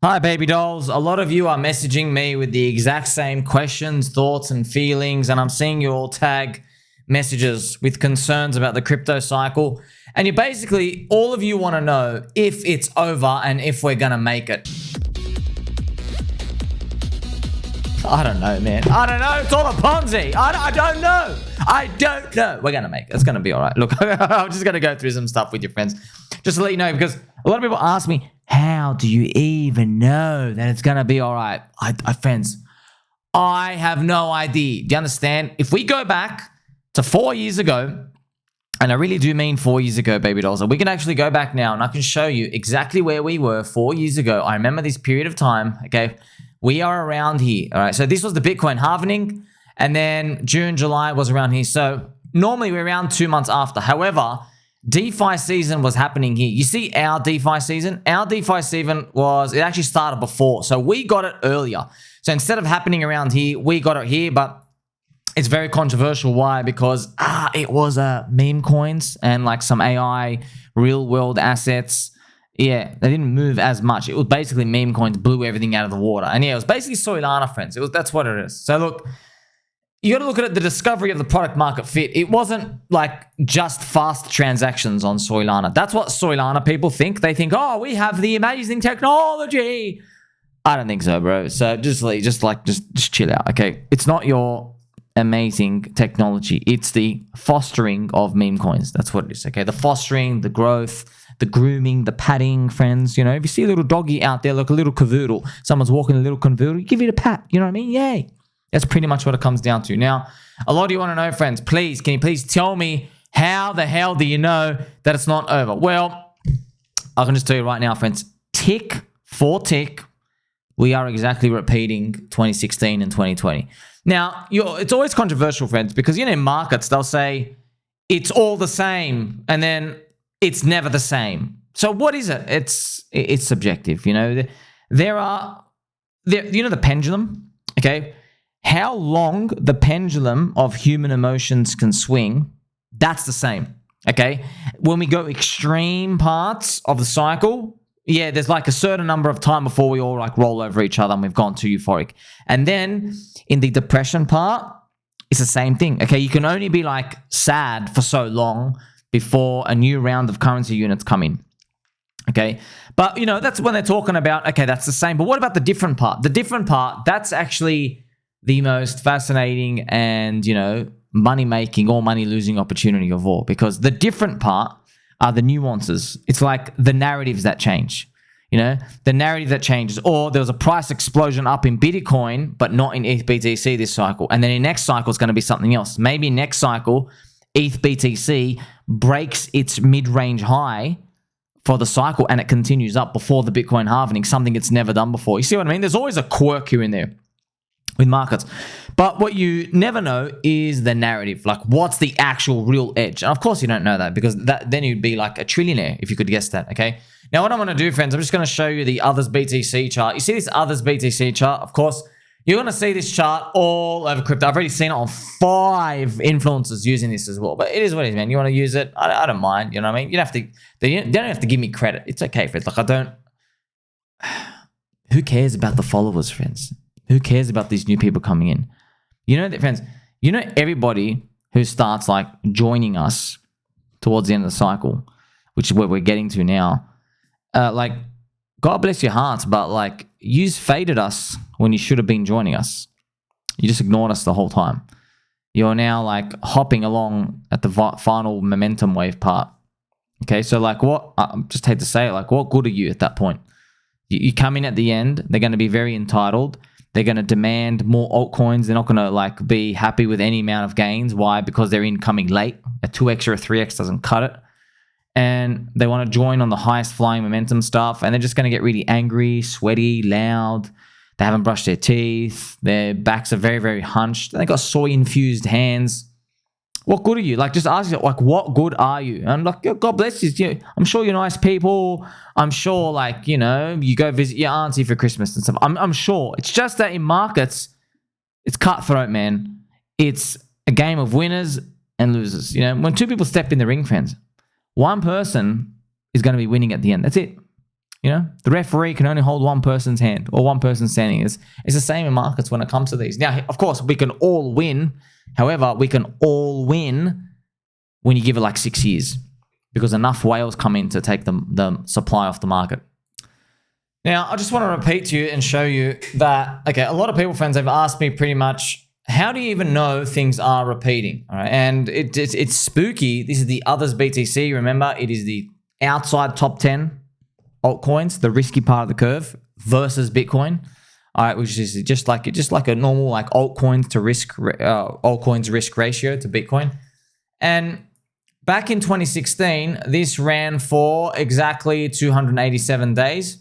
Hi, baby dolls. A lot of you are messaging me with the exact same questions, thoughts, and feelings, and I'm seeing you all tag messages with concerns about the crypto cycle. And you basically, all of you want to know if it's over and if we're going to make it. I don't know, man. I don't know. It's all a ponzi. I don't know. I don't know. We're going to make it. It's going to be all right. Look, I'm just going to go through some stuff with your friends. Just to let you know, because a lot of people ask me, how do you even know that it's going to be all right? Friends, I have no idea. Do you understand? If we go back to 4 years ago, and I really do mean 4 years ago, baby dolls, and we can actually go back now and I can show you exactly where we were 4 years ago. I remember this period of time, okay? We are around here, all right? So this was the Bitcoin halvening, and then June, July was around here. So normally we're around 2 months after. However, DeFi season was happening here. You see our DeFi season? Our DeFi season it actually started before. So we got it earlier. So instead of happening around here, we got it here, but it's very controversial. Why? Because it was meme coins and like some AI real world assets. Yeah, they didn't move as much. It was basically meme coins blew everything out of the water. And yeah, it was basically Solana, friends. That's what it is. So look, you got to look at the discovery of the product market fit. It wasn't like just fast transactions on Solana. That's what Solana people think. They think, oh, we have the amazing technology. I don't think so, bro. So just chill out, okay? It's not your amazing technology. It's the fostering of meme coins. That's what it is, okay? The fostering, the growth, the grooming, the patting, friends. You know, if you see a little doggy out there, like a little cavoodle, someone's walking a little cavoodle, give it a pat. You know what I mean? Yay. That's pretty much what it comes down to. Now, a lot of you want to know, friends, please, can you please tell me how the hell do you know that it's not over? Well, I can just tell you right now, friends, tick for tick, we are exactly repeating 2016 and 2020. Now, it's always controversial, friends, because, in markets, they'll say it's all the same, and then it's never the same. So what is it? It's subjective, There are the pendulum, okay? How long the pendulum of human emotions can swing, that's the same, okay? When we go extreme parts of the cycle, yeah, there's like a certain number of time before we all like roll over each other and we've gone too euphoric. And then in the depression part, it's the same thing, okay? You can only be like sad for so long before a new round of currency units come in, okay? But, that's when they're talking about, okay, that's the same. But what about the different part? The different part, that's actually the most fascinating and, money-making or money-losing opportunity of all, because the different part are the nuances. It's like the narratives that change, the narrative that changes. Or there was a price explosion up in Bitcoin, but not in ETH BTC this cycle. And then in next cycle, it's going to be something else. Maybe next cycle, ETH BTC breaks its mid-range high for the cycle and it continues up before the Bitcoin halvening, something it's never done before. You see what I mean? There's always a quirk here and there with markets. But what you never know is the narrative. Like, what's the actual real edge? And of course you don't know that, because then you'd be like a trillionaire if you could guess that, okay? Now what I'm going to do, friends, I'm just going to show you the others BTC chart. You see this others BTC chart? Of course, you're going to see this chart all over crypto. I've already seen it on 5 influencers using this as well. But it is what it is, man. You want to use it? I don't mind. You know what I mean? They don't have to give me credit. It's okay, friends. Like, who cares about the followers, friends? Who cares about these new people coming in? Friends, everybody who starts like joining us towards the end of the cycle, which is where we're getting to now, like, God bless your hearts, but like, you faded us when you should have been joining us. You just ignored us the whole time. You're now like hopping along at the final momentum wave part. Okay, so like, what? I just hate to say it, like, what good are you at that point? You come in at the end, they're going to be very entitled. They're going to demand more altcoins. They're not going to like be happy with any amount of gains. Why? Because they're incoming late. A 2x or a 3x doesn't cut it. And they want to join on the highest flying momentum stuff. And they're just going to get really angry, sweaty, loud. They haven't brushed their teeth. Their backs are very, very hunched. They got soy-infused hands. What good are you? Like, just ask yourself, like, what good are you? And like, God bless you. I'm sure you're nice people. I'm sure, like, you go visit your auntie for Christmas and stuff. I'm sure. It's just that in markets, it's cutthroat, man. It's a game of winners and losers. When 2 people step in the ring, friends, one person is going to be winning at the end. That's it. You know, the referee can only hold one person's hand or one person standing. It's the same in markets when it comes to these. Now, of course, we can all win. However, we can all win when you give it like 6 years because enough whales come in to take the supply off the market. Now, I just want to repeat to you and show you that, okay, a lot of people, friends, have asked me pretty much, how do you even know things are repeating? All right, and it's spooky. This is the others BTC. Remember, it is the outside top 10 altcoins, the risky part of the curve versus Bitcoin. All right, which is just like a normal like altcoins risk ratio to Bitcoin. And back in 2016, this ran for exactly 287 days.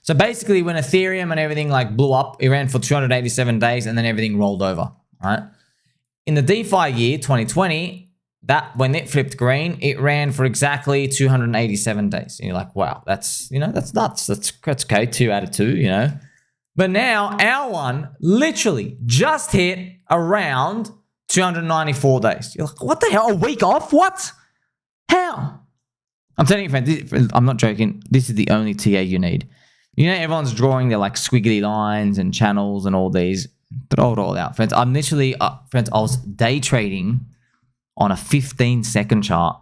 So basically, when Ethereum and everything like blew up, it ran for 287 days and then everything rolled over. Right? In the DeFi year 2020. That when it flipped green, it ran for exactly 287 days. And you're like, wow, that's nuts. That's okay, 2 out of 2, you know. But now our one literally just hit around 294 days. You're like, what the hell? A week off? What? How? I'm telling you, friends, I'm not joking. This is the only TA you need. You know, everyone's drawing their like squiggly lines and channels and all these. Throw it all out, friends. I'm literally, friends, I was day trading on a 15-second chart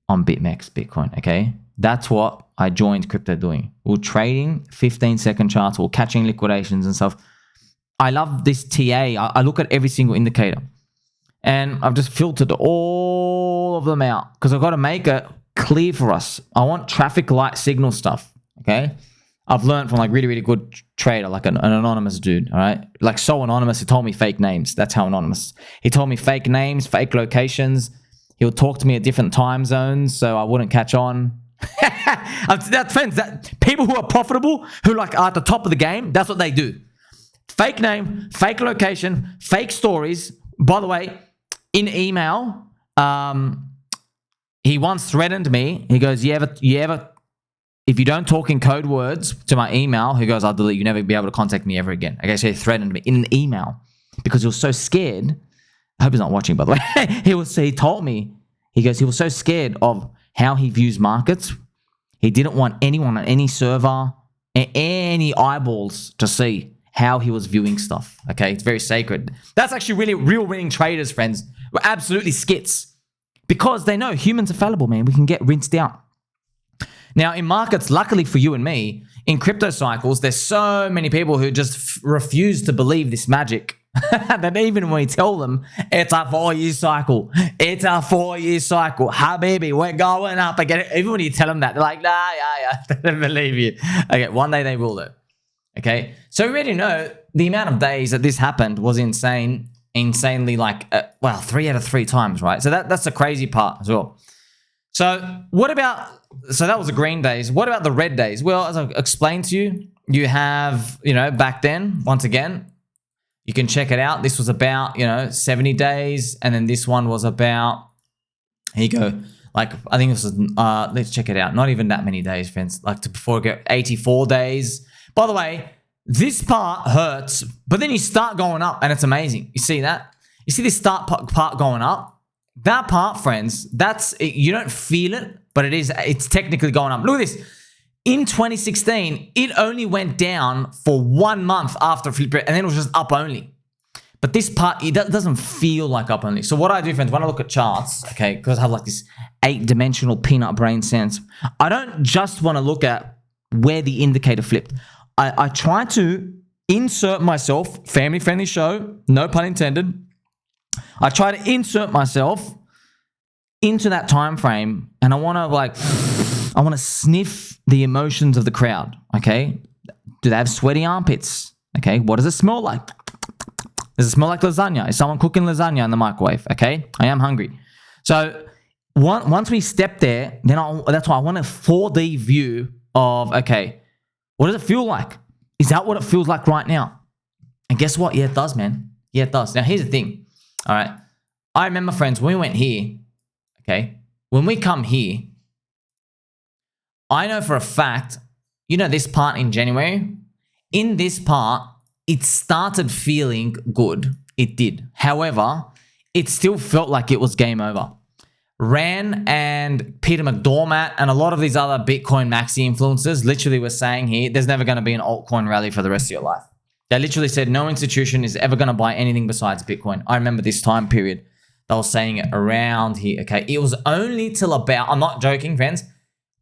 on BitMEX Bitcoin, okay? That's what I joined crypto doing. We're trading 15-second charts, we're catching liquidations and stuff. I love this TA. I look at every single indicator. And I've just filtered all of them out because I've got to make it clear for us. I want traffic light signal stuff, okay? I've learned from like really, really good trader, like an anonymous dude, all right? Like so anonymous, he told me fake names. That's how anonymous. He told me fake names, fake locations. He would talk to me at different time zones so I wouldn't catch on. That's friends, people who are profitable, who like are at the top of the game, that's what they do. Fake name, fake location, fake stories. By the way, in email, he once threatened me. He goes, you ever if you don't talk in code words to my email, he goes, I'll delete you, never be able to contact me ever again. Okay, so he threatened me in an email because he was so scared. I hope he's not watching, by the way. He told me, he goes, he was so scared of how he views markets. He didn't want anyone on any server, any eyeballs to see how he was viewing stuff. Okay, it's very sacred. That's actually really real winning traders, friends. We're absolutely skits because they know humans are fallible, man. We can get rinsed out. Now, in markets, luckily for you and me, in crypto cycles, there's so many people who just refuse to believe this magic that even when we tell them it's a 4-year cycle, it's a 4-year cycle, habibi, we're going up again. Even when you tell them that, they're like, nah, yeah, they don't believe you. Okay, one day they will though. Okay, so we already know the amount of days that this happened was insanely like, 3 out of 3 times, right? So that's the crazy part as well. So that was the green days. What about the red days? Well, as I explained to you, you have, back then, once again, you can check it out. This was about, 70 days. And then this one was about, here you go. Like, I think this was, let's check it out. Not even that many days, friends. Like before we get 84 days. By the way, this part hurts, but then you start going up and it's amazing. You see that? You see this start part going up? That part, friends, you don't feel it, but it's technically going up. Look at this. In 2016, it only went down for 1 month after flip, and then it was just up only. But this part, it doesn't feel like up only. So what I do, friends, when I look at charts, okay, because I have like this 8-dimensional peanut brain sense, I don't just want to look at where the indicator flipped. I try to insert myself, family-friendly show, no pun intended. I try to insert myself into that time frame, and I want to sniff the emotions of the crowd. Okay, do they have sweaty armpits? Okay, what does it smell like? Does it smell like lasagna? Is someone cooking lasagna in the microwave? Okay, I am hungry. So once we step there, then that's why I want a 4D view of, okay, what does it feel like? Is that what it feels like right now? And guess what? Yeah, it does, man. Yeah, it does. Now, here's the thing. All right. I remember, friends, when we went here, okay, when we come here, I know for a fact, this part in January, in this part, it started feeling good. It did. However, it still felt like it was game over. Ran and Peter McDormand and a lot of these other Bitcoin maxi influencers literally were saying here, there's never going to be an altcoin rally for the rest of your life. They literally said no institution is ever going to buy anything besides Bitcoin. I remember this time period. They were saying it around here, okay? It was only till about, I'm not joking, friends,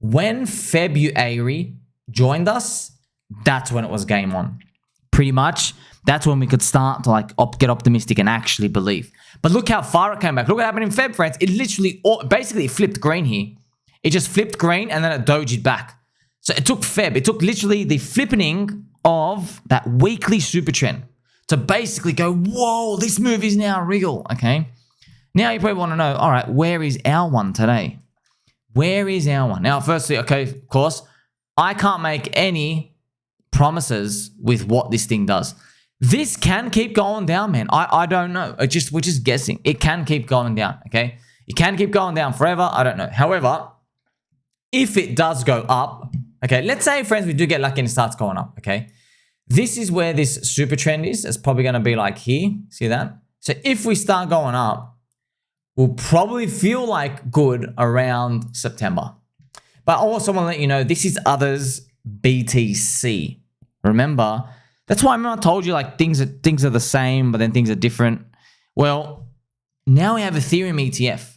when February joined us, that's when it was game on. Pretty much, that's when we could start to like get optimistic and actually believe. But look how far it came back. Look what happened in Feb, friends. It literally, basically it flipped green here. It just flipped green and then it dojied back. So it took Feb. It took literally the flipping of that weekly super trend to basically go, whoa, this move is now real, okay? Now you probably want to know, all right, where is our one today? Where is our one? Now, firstly, okay, of course, I can't make any promises with what this thing does. This can keep going down, man. I don't know. We're just guessing. It can keep going down, okay? It can keep going down forever. I don't know. However, if it does go up, okay, let's say, friends, we do get lucky and it starts going up, okay? This is where this super trend is. It's probably going to be like here. See that? So if we start going up, we'll probably feel like good around September. But I also want to let you know, this is others BTC. Remember, that's why I told you like things are the same, but then things are different. Well, now we have Ethereum ETF.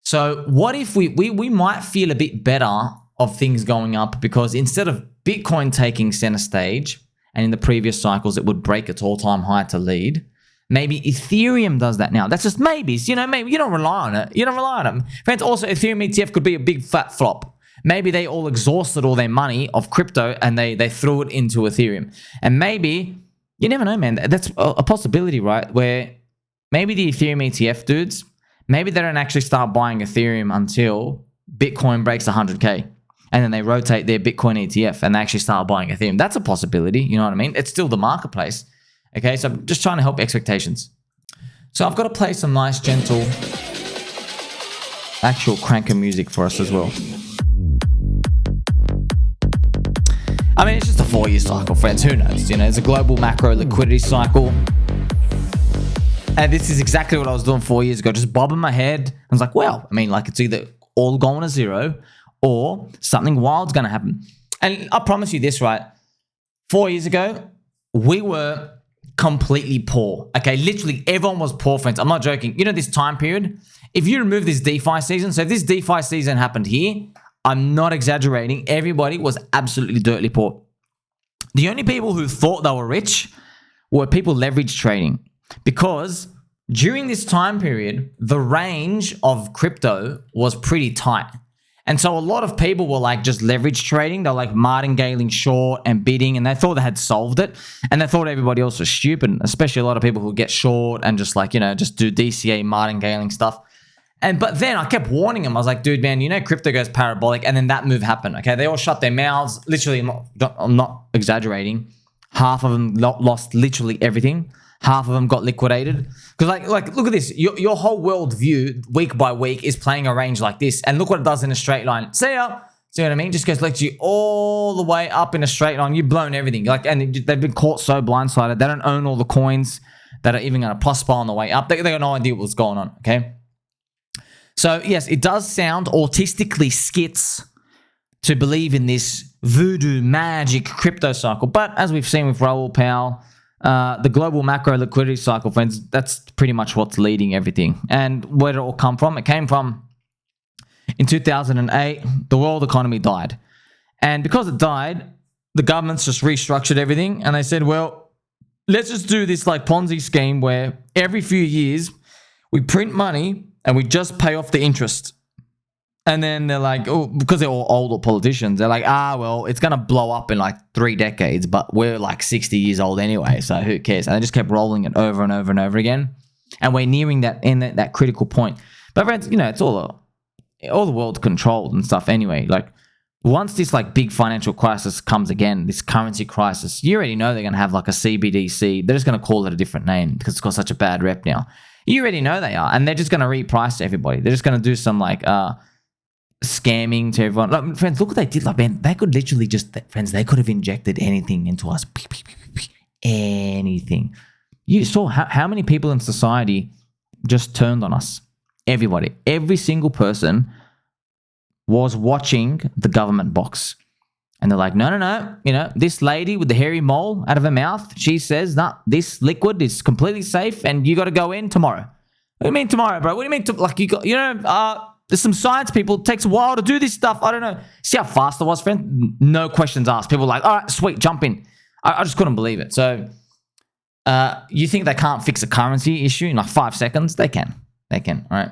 So what if we might feel a bit better of things going up, because instead of Bitcoin taking center stage, and in the previous cycles it would break its all-time high to lead, maybe Ethereum does that now. That's just maybes. You know, maybe you don't rely on it. You don't rely on it. Friends, also Ethereum ETF could be a big fat flop. Maybe they all exhausted all their money of crypto and they threw it into Ethereum. And maybe, you never know, man. That's a possibility, right? Where maybe the Ethereum ETF dudes, maybe they don't actually start buying Ethereum until Bitcoin breaks 100K. And then they rotate their Bitcoin ETF and they actually start buying Ethereum. That's a possibility. You know what I mean? It's still the marketplace. Okay, so I'm just trying to help expectations. So I've got to play some nice, gentle, actual cranker music for us as well. I mean, it's just a 4-year cycle, friends. Who knows? You know, it's a global macro liquidity cycle. And this is exactly what I was doing 4 years ago, just bobbing my head. I was like, well, I mean, like it's either all going to zero or something wild's going to happen. And I promise you this, right? 4 years ago, we were completely poor. Okay, literally everyone was poor, friends. I'm not joking. You know this time period? If you remove this DeFi season, so if this DeFi season happened here, I'm not exaggerating. Everybody was absolutely dirtly poor. The only people who thought they were rich were people leverage trading, because during this time period, the range of crypto was pretty tight. And so a lot of people were like just leverage trading. They're like martingaling short and bidding, and they thought they had solved it. And they thought everybody else was stupid, especially a lot of people who get short and just like, you know, just do DCA martingaling stuff. But then I kept warning them. I was like, dude, man, you know, crypto goes parabolic. And then that move happened. Okay. They all shut their mouths. Literally, I'm not exaggerating. Half of them lost literally everything. Half of them got liquidated. Because like, look at this. Your whole world view week by week is playing a range like this. And look what it does in a straight line. See ya. See what I mean? Just goes literally all the way up in a straight line. You've blown everything. Like, and they've been caught so blindsided. They don't own all the coins that are even going to prosper on the way up. They got no idea what's going on. Okay. So yes, it does sound autistically skits to believe in this voodoo magic crypto cycle. But as we've seen with Raoul Pal, the global macro liquidity cycle, friends, that's pretty much what's leading everything. And where did it all come from? It came from in 2008, the world economy died. And because it died, the governments just restructured everything. And they said, well, let's just do this like Ponzi scheme where every few years we print money and we just pay off the interest. And then they're like, oh, because they're all older politicians, they're like, well, it's going to blow up in like 3 decades, but we're like 60 years old anyway, so who cares? And they just kept rolling it over and over and over again. And we're nearing that critical point. But friends, you know, it's all the world's controlled and stuff anyway. Like, once this like big financial crisis comes again, this currency crisis, you already know they're going to have like a CBDC. They're just going to call it a different name because it's got such a bad rep now. You already know they are. And they're just going to reprice to everybody. They're just going to do some like scamming to everyone. Like, friends, look what they did. Like, man, they could literally just, friends, they could have injected anything into us. Anything. You saw how many people in society just turned on us. Everybody, every single person was watching the government box. And they're like, no. You know, this lady with the hairy mole out of her mouth, she says, nah, this liquid is completely safe and you got to go in tomorrow. What do you mean tomorrow, bro? What do you mean? Like, you got, you know, there's some science people. It takes a while to do this stuff. I don't know. See how fast it was, friend? No questions asked. People were like, all right, sweet, jump in. I just couldn't believe it. So you think they can't fix a currency issue in like 5 seconds? They can. They can, all right?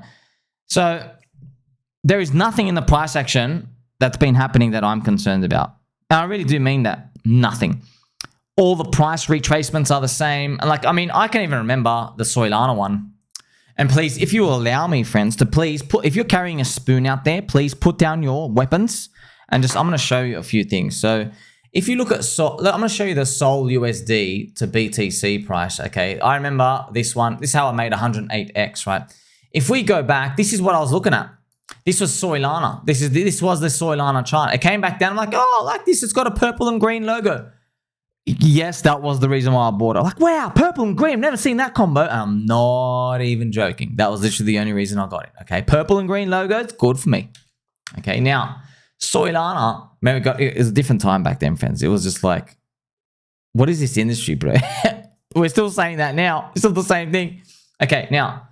So there is nothing in the price action that's been happening that I'm concerned about. And I really do mean that. Nothing. All the price retracements are the same. And like, I mean, I can even remember the Solana one. And please, if you will allow me, friends, to please put, if you're carrying a spoon out there, please put down your weapons and just, I'm going to show you a few things. So if you look at, I'm going to show you the Sol USD to BTC price. Okay. I remember this one. This is how I made 108x, right? If we go back, this is what I was looking at. This was Solana. This was the Solana chart. It came back down. I'm like, oh, I like this. It's got a purple and green logo. Yes, that was the reason why I bought it. I'm like, wow, purple and green. I've never seen that combo. And I'm not even joking. That was literally the only reason I got it. Okay, purple and green logo. It's good for me. Okay, now, Solana, man, it was a different time back then, friends. It was just like, what is this industry, bro? We're still saying that now. It's still the same thing. Okay, now,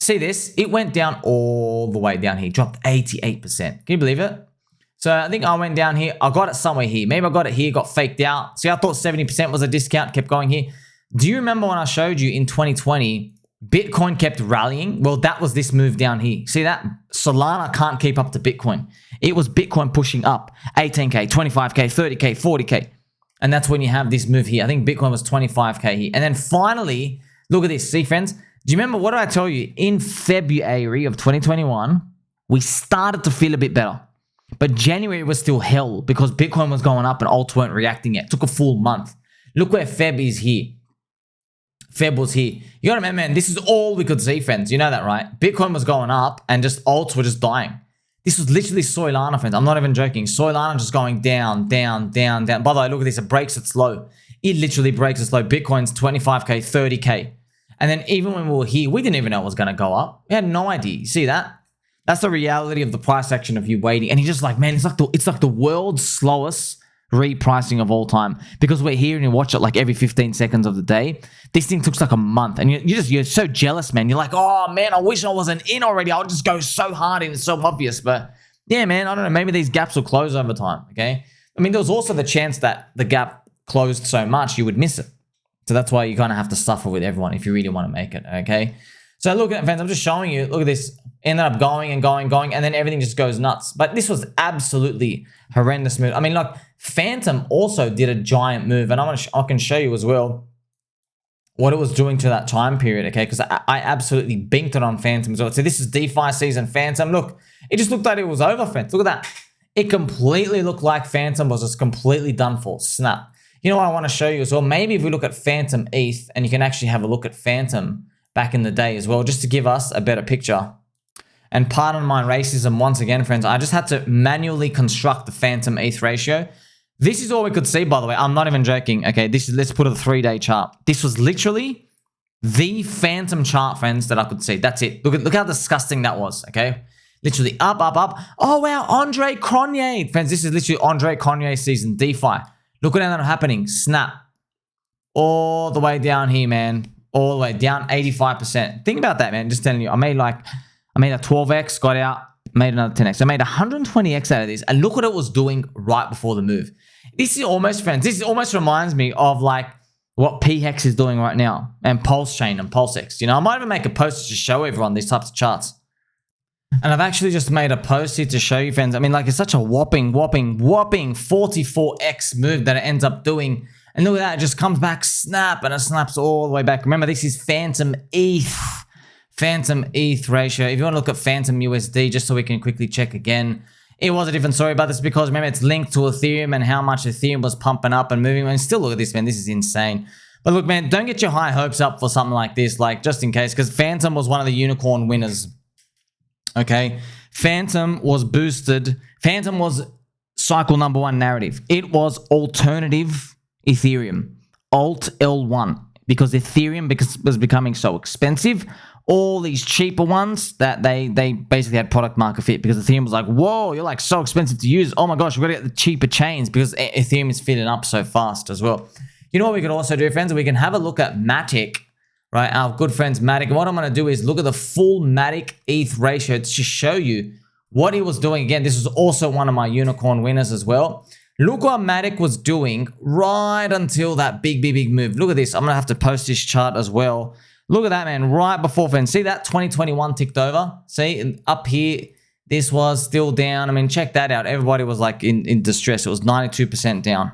see this? It went down all the way down here. Dropped 88%. Can you believe it? So I think I went down here. I got it somewhere here. Maybe I got it here, got faked out. See, I thought 70% was a discount, kept going here. Do you remember when I showed you in 2020, Bitcoin kept rallying? Well, that was this move down here. See that? Solana can't keep up to Bitcoin. It was Bitcoin pushing up 18K, 25K, 30K, 40K. And that's when you have this move here. I think Bitcoin was 25K here. And then finally, look at this. See, friends? Do you remember, what did I tell you? In February of 2021, we started to feel a bit better. But January was still hell because Bitcoin was going up and alts weren't reacting yet. It took a full month. Look where Feb is here. Feb was here. You gotta remember, man, this is all we could see, friends. You know that, right? Bitcoin was going up and just alts were just dying. This was literally Solana, friends. I'm not even joking. Solana just going down, down, down, down. By the way, look at this. It breaks its low. It literally breaks its low. Bitcoin's 25K, 30K. And then even when we were here, we didn't even know it was going to go up. We had no idea. You see that? That's the reality of the price action of you waiting. And you're just like, man, it's like the world's slowest repricing of all time, because we're here and you watch it like every 15 seconds of the day. This thing took like a month, and you're so jealous, man. You're like, oh man, I wish I wasn't in already. I'll just go so hard and it's so obvious. But yeah, man, I don't know. Maybe these gaps will close over time. Okay. I mean, there was also the chance that the gap closed so much you would miss it. So that's why you kind of have to suffer with everyone if you really want to make it. Okay. So look at it, friends. I'm just showing you. Look at this. Ended up going and going, and then everything just goes nuts. But this was absolutely horrendous move. I mean, like, Fantom also did a giant move, and I can show you as well what it was doing to that time period, okay? Because I absolutely binked it on Fantom as well. So this is DeFi season Fantom. Look, it just looked like it was over, friends. Look at that. It completely looked like Fantom was just completely done for. Snap. You know what I want to show you as well? Maybe if we look at Fantom ETH, and you can actually have a look at Fantom back in the day as well, just to give us a better picture. And pardon my racism once again, friends. I just had to manually construct the Fantom ETH ratio. This is all we could see, by the way. I'm not even joking. Okay, let's put a 3-day chart. This was literally the Fantom chart, friends, that I could see. That's it. Look how disgusting that was, okay? Literally up, up, up. Oh, wow, Andre Cronje. Friends, this is literally Andre Cronje season, DeFi. Look what ended up happening. Snap. All the way down here, man. All the way down 85%. Think about that, man. Just telling you. I made a 12x, got out, made another 10x. I made 120x out of this. And look what it was doing right before the move. This is almost, friends, this almost reminds me of like what PHEX is doing right now, and PulseChain and PulseX. You know, I might even make a post to show everyone these types of charts. And I've actually just made a post here to show you, friends. I mean, like, it's such a whopping 44x move that it ends up doing. And look at that, it just comes back, snap, and it snaps all the way back. Remember, this is Fantom ETH. Fantom ETH ratio. If you want to look at Fantom USD, just so we can quickly check again, it was a different story, but it's because, remember, it's linked to Ethereum and how much Ethereum was pumping up and moving. And still, look at this, man. This is insane. But look, man, don't get your high hopes up for something like this, like, just in case, because Fantom was one of the unicorn winners. Okay? Fantom was boosted. Fantom was cycle number 1 narrative. It was alternative Ethereum. Alt L1. Because Ethereum was becoming so expensive, all these cheaper ones that they basically had product market fit because Ethereum was like, whoa, you're like so expensive to use. Oh my gosh, we've got to get the cheaper chains because Ethereum is filling up so fast as well. You know what we could also do, friends? We can have a look at Matic, right? Our good friends Matic. And what I'm going to do is look at the full Matic ETH ratio to show you what he was doing. Again, this was also one of my unicorn winners as well. Look what Matic was doing right until that big move. Look at this. I'm going to have to post this chart as well. Look at that, man. Right before, friends. See that 2021 ticked over? See, and up here, this was still down. I mean, check that out. Everybody was like in distress. It was 92% down.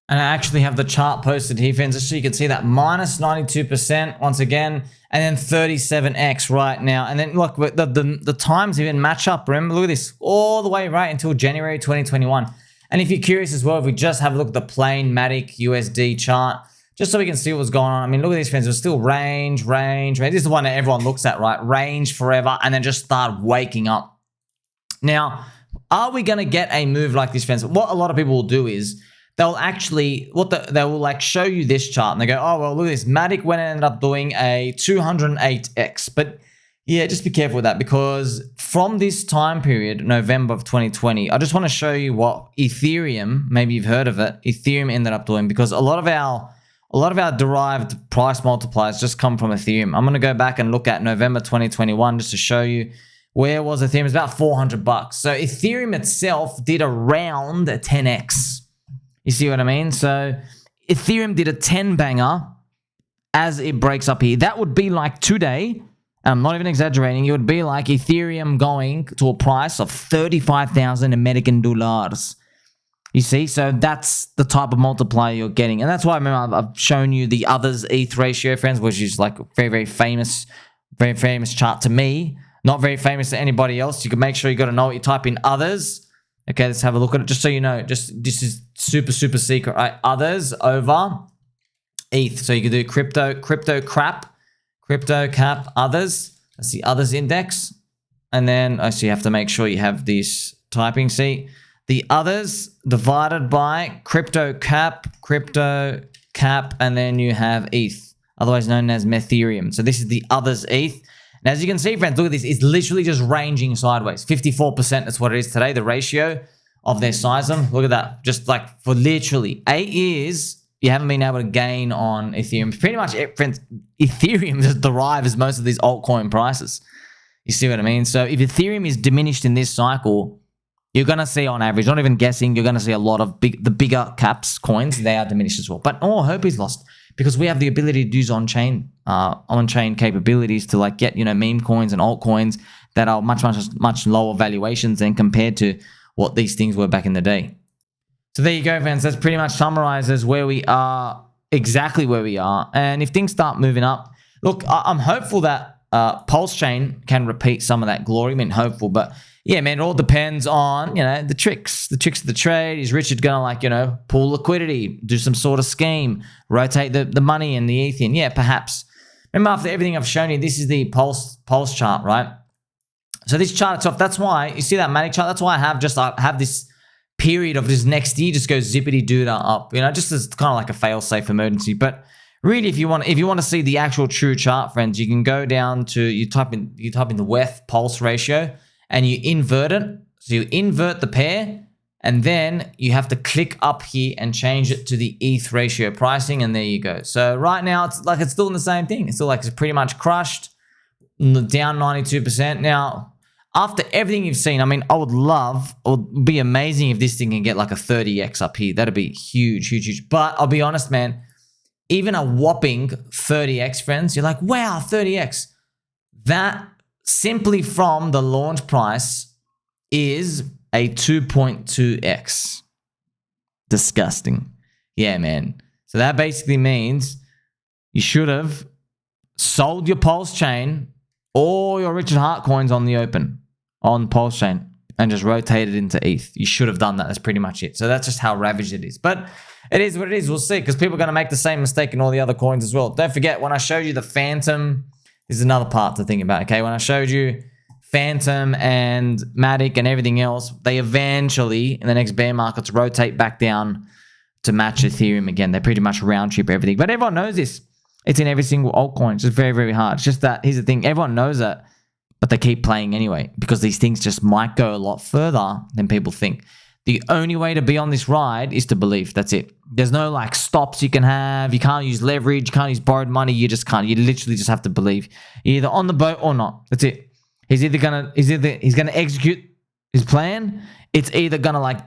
And I actually have the chart posted here, friends, just so you can see that minus 92% once again, and then 37x right now. And then look, the times even match up. Remember, look at this, all the way right until January 2021. And if you're curious as well, if we just have a look at the plain Matic USD chart, just so we can see what's going on. I mean, look at these, friends. It was still range. This is the one that everyone looks at, right? Range forever, and then just start waking up. Now, are we going to get a move like this, friends? What a lot of people will do is they'll actually, they will like show you this chart and they go, oh, well, look at this. Matic went and ended up doing a 208x. But yeah, just be careful with that because from this time period, November of 2020, I just want to show you what Ethereum, maybe you've heard of it, Ethereum ended up doing because a lot of our derived price multipliers just come from Ethereum. I'm going to go back and look at November 2021 just to show you where was Ethereum. It's about $400. So Ethereum itself did around 10x. You see what I mean? So Ethereum did a 10 banger as it breaks up here. That would be like today, and I'm not even exaggerating, it would be like Ethereum going to a price of 35,000 American dollars. You see? So that's the type of multiplier you're getting. And that's why I remember I've shown you the others ETH ratio, friends, which is like a very famous chart to me. Not very famous to anybody else. You can make sure you got to know what you type in others. Okay, let's have a look at it just so you know. Just this is super secret, right? Others over ETH. So you can do crypto cap, others. That's the others index. And then so you have to make sure you have this typing. See, the others divided by crypto cap, and then you have ETH, otherwise known as Ethereum. So this is the others ETH. And as you can see, friends, look at this. It's literally just ranging sideways. 54%, that's what it is today, the ratio of their size. Look at that. Just like for literally 8 years, you haven't been able to gain on Ethereum. Pretty much, friends, Ethereum just derives most of these altcoin prices. You see what I mean? So if Ethereum is diminished in this cycle, you're going to see on average, not even guessing, you're going to see a lot of the bigger caps coins, they are diminished as well. But hope is lost. Because we have the ability to use on-chain capabilities to like get, meme coins and altcoins that are much lower valuations than compared to what these things were back in the day. So there you go, friends. That's pretty much summarizes where we are, exactly where we are. And if things start moving up, look, I'm hopeful that PulseChain can repeat some of that glory. I mean, hopeful, but yeah, man, it all depends on, the tricks of the trade. Is Richard going to pool liquidity, do some sort of scheme, rotate the money and the ETH in? Yeah, perhaps. Remember, after everything I've shown you, this is the pulse chart, right? So this chart itself, that's why, you see that Matic chart? That's why I have this period of this next year just goes zippity-doo-dah up, just as kind of like a fail-safe emergency. But really, if you want to see the actual true chart, friends, you can go down to, you type in the WETH pulse ratio, and you invert it. So you invert the pair, and then you have to click up here and change it to the ETH ratio pricing, and there you go. So right now, it's still in the same thing. It's still like it's pretty much crushed, down 92%. Now, after everything you've seen, I mean, it would be amazing if this thing can get like a 30x up here. That'd be huge. But I'll be honest, man, even a whopping 30x, friends, you're like, wow, 30x. That simply from the launch price is a 2.2x. Disgusting. Yeah, man. So that basically means you should have sold your PulseChain or your Richard Hart coins on the open on PulseChain and just rotated into ETH. You should have done that. That's pretty much it. So that's just how ravaged it is. But it is what it is. We'll see, because people are going to make the same mistake in all the other coins as well. Don't forget, when I showed you the Fantom, this is another part to think about, okay? When I showed you Fantom and Matic and everything else, they eventually, in the next bear markets, rotate back down to match Ethereum again. They pretty much round trip everything. But everyone knows this. It's in every single altcoin. It's just very, very hard. It's just that, here's the thing, everyone knows that, but they keep playing anyway because these things just might go a lot further than people think. The only way to be on this ride is to believe. That's it. There's no like stops you can have. You can't use leverage. You can't use borrowed money. You just can't. You literally just have to believe. You're either on the boat or not. That's it. He's gonna execute his plan. It's either gonna like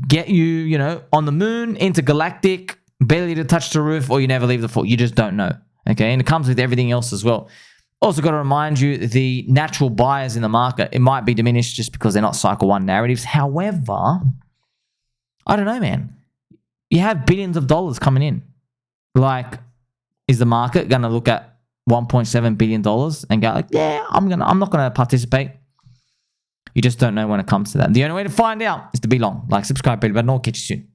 get you, you know, on the moon, intergalactic, barely to touch the roof, or you never leave the fort. You just don't know. Okay, and it comes with everything else as well. Also got to remind you, the natural buyers in the market, it might be diminished just because they're not cycle one narratives. However, I don't know, man. You have billions of dollars coming in. Like, is the market going to look at $1.7 billion and go like, yeah, I'm not going to participate? You just don't know when it comes to that. The only way to find out is to be long. Like, subscribe, but I'll catch you soon.